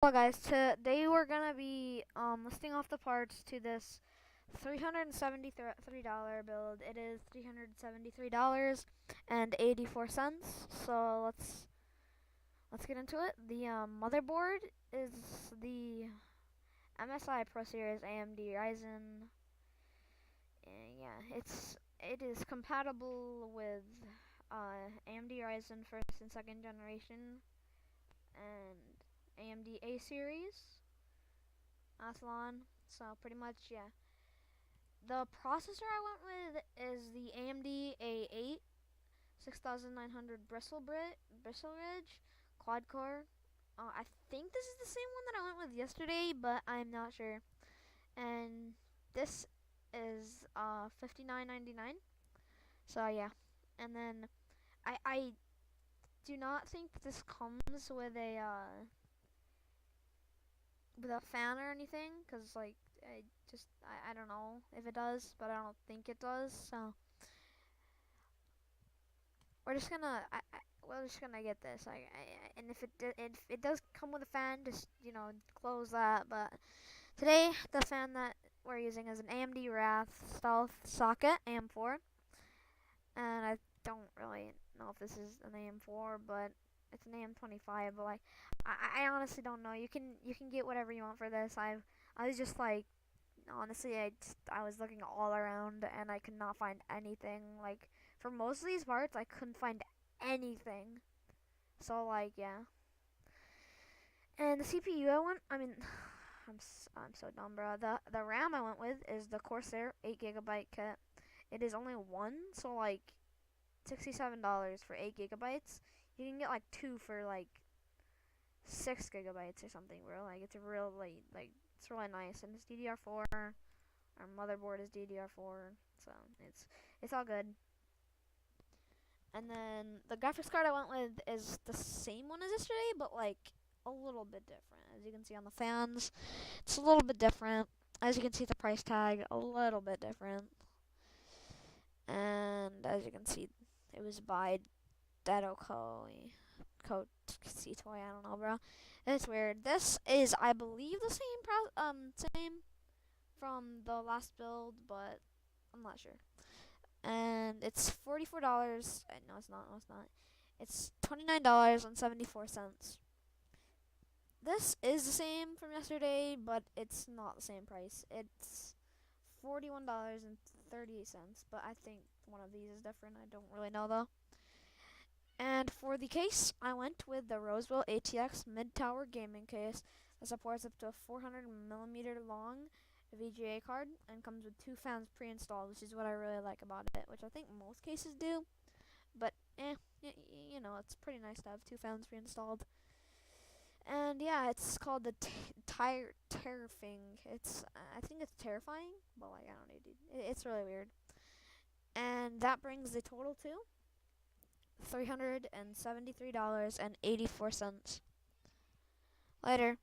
Well, guys, today we're gonna be listing off the parts to this $373 build. It is $373.84. So let's get into it. The motherboard is the MSI Pro Series AMD Ryzen. And yeah, it is compatible with AMD Ryzen first and second generation and AMD A series. Athlon. So pretty much, yeah. The processor I went with is the AMD A8 6900 Bristle Ridge quad core. I think this is the same one that I went with yesterday, but I'm not sure. And this is 59.99. So yeah, and then I do not think this comes with a fan or anything, cause like I don't know if it does, but I don't think it does. So we're just gonna get this. And if it does come with a fan, just close that. But today the fan that we're using is an AMD Wrath Stealth Socket AM4, and I don't really know if this is an AM4, but it's an AM25. But like I honestly don't know. You can get whatever you want for this. I was just like, honestly, I was looking all around and I could not find anything. Like for most of these parts, I couldn't find anything. So like yeah. And the CPU I mean, I'm so dumb, bro. The RAM I went with is the Corsair 8 GB kit. It is only one, so like $67 for 8 GB. You can get like two for like 6 GB or something, bro. Like it's it's really nice, and it's DDR4. Our motherboard is DDR4, so it's all good. And then the graphics card I went with is the same one as yesterday, but like a little bit different. As you can see on the fans, it's a little bit different. As you can see, the price tag a little bit different. And as you can see, it was by Datto Co. Toy. I don't know, bro. It's weird. This is, I believe, the same from the last build, but I'm not sure. And it's $44. No, it's not. No, it's not. It's $29.74. This is the same from yesterday, but it's not the same price. It's $41.38, but I think one of these is different. I don't really know though. And for the case, I went with the Rosewell ATX mid-tower gaming case that supports up to a 400mm long VGA card and comes with two fans pre-installed, which is what I really like about it, which I think most cases do. But it's pretty nice to have two fans pre-installed. And yeah, it's called the Terrifying. I think it's terrifying, but like I don't know, dude. It's really weird. And that brings the total to $373.84. Later.